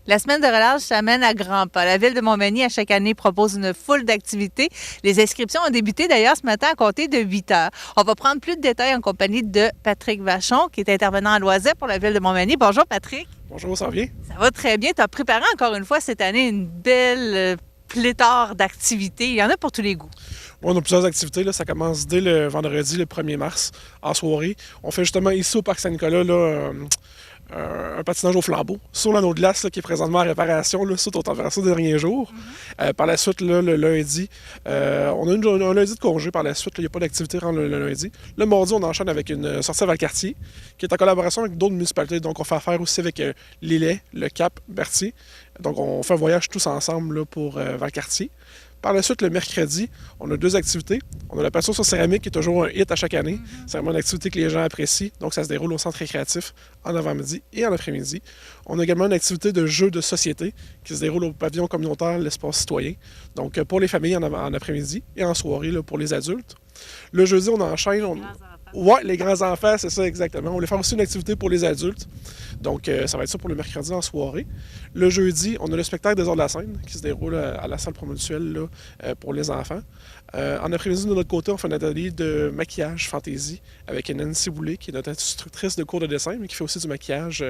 La semaine de relâche s'amène à grands pas. La Ville de Montmagny, à chaque année, propose une foule d'activités. Les inscriptions ont débuté d'ailleurs ce matin à compter de 8 heures. On va prendre plus de détails en compagnie de Patrick Vachon, qui est intervenant à Loisette pour la Ville de Montmagny. Bonjour, Patrick. Bonjour, ça va bien? Ça va très bien. Tu as préparé encore une fois cette année une belle pléthore d'activités. Il y en a pour tous les goûts. On a plusieurs activités. Là. Ça commence dès le vendredi, le 1er mars, en soirée. On fait justement ici au Parc Saint-Nicolas un patinage au flambeau sur l'anneau de glace là, qui est présentement en réparation là, suite aux températures des derniers jours. Par la suite, là, le lundi, on a un lundi de congé par la suite. Il n'y a pas d'activité le lundi. Le mardi, on enchaîne avec une sortie à Valcartier qui est en collaboration avec d'autres municipalités. Donc, on fait affaire aussi avec Lillet, le Cap, Berthier. Donc, on fait un voyage tous ensemble là, pour Valcartier. Par la suite, le mercredi, on a deux activités. On a la passion sur céramique qui est toujours un hit à chaque année. C'est vraiment une activité que les gens apprécient. Donc, ça se déroule au centre récréatif en avant-midi et en après-midi. On a également une activité de jeu de société qui se déroule au pavillon communautaire L'Espace citoyen. Donc, pour les familles en après-midi et en soirée là, pour les adultes. Le jeudi, on enchaîne. Oui, les grands-enfants, c'est ça exactement. On voulait faire aussi une activité pour les adultes. Donc, ça va être ça pour le mercredi en soirée. Le jeudi, on a le spectacle des arts de la scène qui se déroule à la salle promotionnelle là, pour les enfants. En après-midi, de notre côté, on fait un atelier de maquillage fantaisie avec Nancy Boulay, qui est notre instructrice de cours de dessin, mais qui fait aussi du maquillage.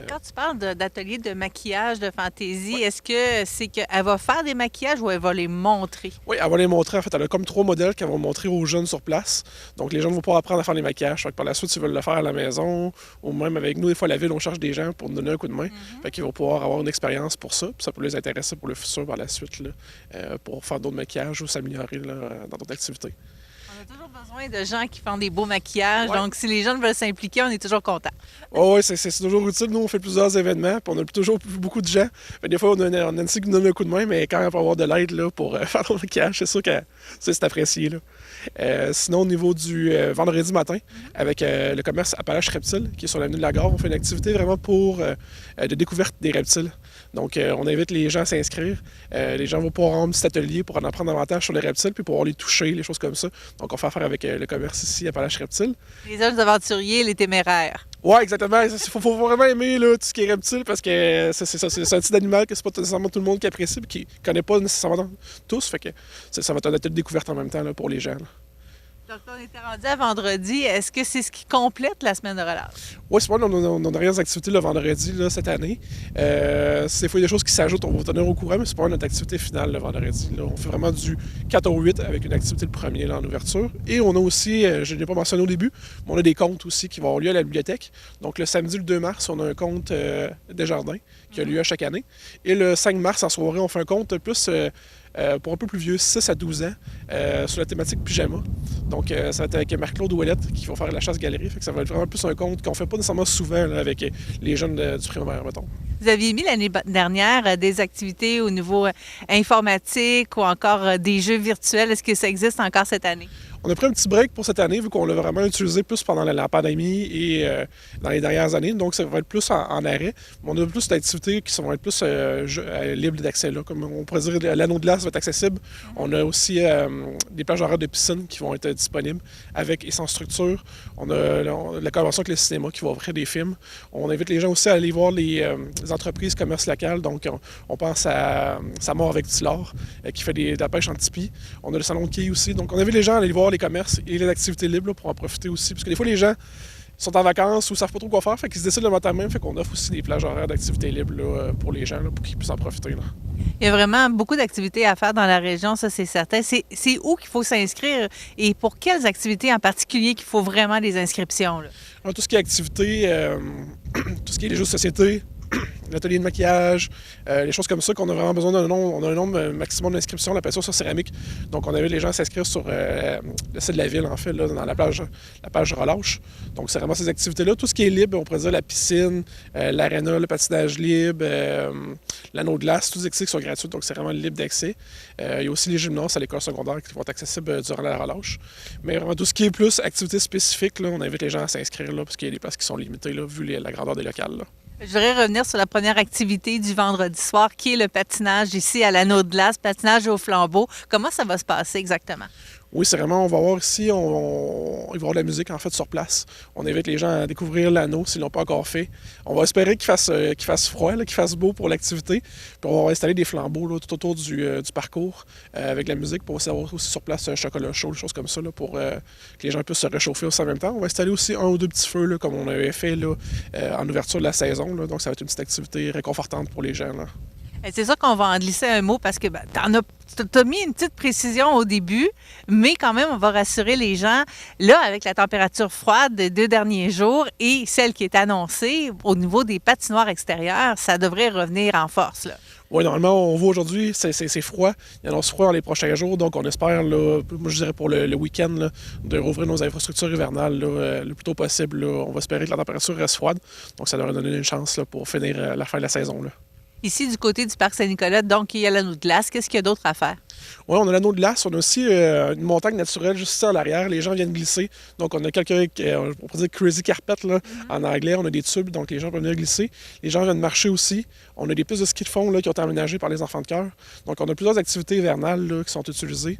Quand tu parles d'atelier de maquillage de fantaisie, est-ce que c'est qu'elle va faire des maquillages ou elle va les montrer? Oui, elle va les montrer. En fait, elle a comme 3 modèles qu'elle va montrer aux jeunes sur place. Donc, les jeunes vont pouvoir apprendre à faire les maquillages. Fait que par la suite, s'ils veulent le faire à la maison ou même avec nous, des fois, à la ville, on cherche des gens pour nous donner un coup de main. Fait qu'ils vont pouvoir avoir une expérience pour ça. Puis ça peut les intéresser pour le futur par la suite, là, pour faire d'autres maquillages ou s'améliorer là, dans d'autres activités. On a toujours besoin de gens qui font des beaux maquillages. Ouais. Donc, si les jeunes veulent s'impliquer, on est toujours content. Oh, oui, c'est toujours utile. Nous, on fait plusieurs événements, puis on a toujours beaucoup de gens. Des fois, on a Nancy qui nous donne un coup de main, mais quand elle peut avoir de l'aide là, pour faire le maquillage, c'est sûr que c'est apprécié. Là. Sinon, au niveau du vendredi matin, avec le commerce Appalaches Reptiles, qui est sur l'avenue de la Gare, on fait une activité vraiment pour de découverte des reptiles. Donc, on invite les gens à s'inscrire. Les gens vont pouvoir avoir un petit atelier pour en apprendre davantage sur les reptiles, puis pouvoir les toucher, les choses comme ça. Donc, on fait affaire avec le commerce ici, Appalaches Reptiles. Les jeunes aventuriers, les téméraires. Oui, exactement. Il faut vraiment aimer là, tout ce qui est reptile parce que c'est un type d'animal que c'est pas nécessairement tout le monde qui apprécie et qui ne connaît pas nécessairement tous. Fait que ça va être un atelier de découverte en même temps là, pour les gens. Là. Donc, on était rendu à vendredi. Est-ce que c'est ce qui complète la semaine de relâche? Oui, c'est pas nos dernières activités le vendredi là, cette année. C'est des fois des choses qui s'ajoutent, on va vous tenir au courant, mais c'est pas notre activité finale le vendredi. Là. On fait vraiment du 4 au 8 avec une activité le premier là, en ouverture. Et on a aussi, je ne l'ai pas mentionné au début, mais on a des contes aussi qui vont avoir lieu à la bibliothèque. Donc le samedi le 2 mars, on a un conte Desjardins qui a lieu à chaque année. Et le 5 mars en soirée, on fait un conte plus pour un peu plus vieux, 6 à 12 ans, sur la thématique pyjama. Donc, ça va être avec Marc-Claude Ouellette qui va faire la chasse-galerie. Fait que ça va être vraiment plus un conte qu'on fait pas nécessairement souvent là, avec les jeunes du primaire, mettons. Vous aviez mis l'année dernière des activités au niveau informatique ou encore des jeux virtuels. Est-ce que ça existe encore cette année? On a pris un petit break pour cette année, vu qu'on l'a vraiment utilisé plus pendant la pandémie et dans les dernières années. Donc, ça va être plus en arrêt. Mais on a plus d'activités qui vont être plus libres d'accès. Là. Comme on pourrait dire, l'anneau de glace va être accessible. On a aussi des plages horaires de piscine qui vont être disponibles avec et sans structure. On a la collaboration avec le cinéma qui va offrir des films. On invite les gens aussi à aller voir les entreprises commerce locales. Donc, on pense à Mort avec Tillard qui fait de la pêche en tipi. On a le salon de quilles aussi. Donc, on invite les gens à aller voir les commerces et les activités libres là, pour en profiter aussi. Parce que des fois, les gens sont en vacances ou ne savent pas trop quoi faire, fait qu'ils se décident le matin même, fait qu'on offre aussi des plages horaires d'activités libres là, pour les gens, là, pour qu'ils puissent en profiter. Là. Il y a vraiment beaucoup d'activités à faire dans la région, ça c'est certain. C'est où qu'il faut s'inscrire et pour quelles activités en particulier qu'il faut vraiment des inscriptions? Là? Alors, tout ce qui est activités, tout ce qui est les jeux de société, l'atelier de maquillage, les choses comme ça qu'on a vraiment besoin d'un nombre. On a un nombre maximum d'inscriptions, on appelle ça sur céramique. Donc, on invite les gens à s'inscrire sur le site de la ville, en fait, là, dans la page relâche. Donc, c'est vraiment ces activités-là. Tout ce qui est libre, on pourrait dire la piscine, l'aréna, le patinage libre, l'anneau de glace, tous les activités qui sont gratuites. Donc, c'est vraiment libre d'accès. Il y a aussi les gymnases à l'école secondaire qui vont être accessibles durant la relâche. Mais vraiment, tout ce qui est plus activités spécifiques, là, on invite les gens à s'inscrire là, parce qu'il y a des places qui sont limitées, là, vu la grandeur des locales. Là. Je voudrais revenir sur la première activité du vendredi soir, qui est le patinage ici à l'anneau de glace, patinage au flambeau. Comment ça va se passer exactement? Oui, c'est vraiment, on va voir ici, il va y avoir de la musique en fait sur place. On invite les gens à découvrir l'anneau s'ils ne l'ont pas encore fait. On va espérer qu'il fasse froid, qu'il fasse beau pour l'activité. Puis on va installer des flambeaux là, tout autour du parcours avec la musique pour aussi avoir aussi sur place un chocolat chaud, des choses comme ça, là, pour que les gens puissent se réchauffer aussi en même temps. On va installer aussi un ou deux petits feux là, comme on avait fait là, en ouverture de la saison. Là, donc ça va être une petite activité réconfortante pour les gens. Là. C'est sûr qu'on va en glisser un mot parce que t'as mis une petite précision au début, mais quand même, on va rassurer les gens. Là, avec la température froide des 2 derniers jours et celle qui est annoncée au niveau des patinoires extérieures, ça devrait revenir en force, là. Oui, normalement, on voit aujourd'hui, c'est froid. Il annonce froid dans les prochains jours, donc on espère, là, moi je dirais pour le week-end, là, de rouvrir nos infrastructures hivernales là, le plus tôt possible. Là. On va espérer que la température reste froide, donc ça devrait donner une chance là, pour finir la fin de la saison. Là. Ici, du côté du parc Saint-Nicolas, donc il y a l'anneau de glace. Qu'est-ce qu'il y a d'autre à faire? Oui, on a l'anneau de glace. On a aussi une montagne naturelle juste ici en arrière. Les gens viennent glisser. Donc, on a on pourrait dire crazy carpet là, en anglais. On a des tubes, donc les gens peuvent venir glisser. Les gens viennent marcher aussi. On a des pistes de ski de fond là, qui ont été aménagées par les enfants de cœur. Donc, on a plusieurs activités hivernales là, qui sont utilisées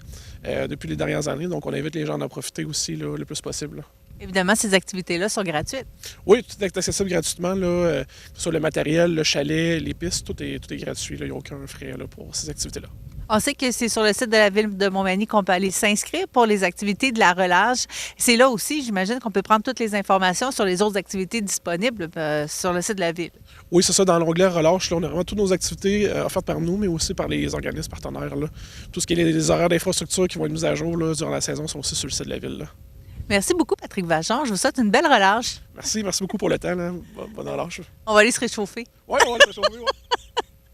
depuis les dernières années. Donc, on invite les gens à en profiter aussi là, le plus possible. Là. Évidemment, ces activités-là sont gratuites. Oui, tout est accessible gratuitement. Là, que ce soit le matériel, le chalet, les pistes, tout est gratuit. Il n'y a aucun frais là, pour ces activités-là. On sait que c'est sur le site de la Ville de Montmagny qu'on peut aller s'inscrire pour les activités de la relâche. C'est là aussi, j'imagine, qu'on peut prendre toutes les informations sur les autres activités disponibles sur le site de la Ville. Oui, c'est ça. Dans l'onglet relâche, là, on a vraiment toutes nos activités offertes par nous, mais aussi par les organismes partenaires. Là. Tout ce qui est les horaires d'infrastructure qui vont être mis à jour là, durant la saison sont aussi sur le site de la Ville. Là. Merci beaucoup, Patrick Vachon. Je vous souhaite une belle relâche. Merci beaucoup pour le temps. Là. Bonne relâche. On va aller se réchauffer. Oui, on va aller se réchauffer. Ouais.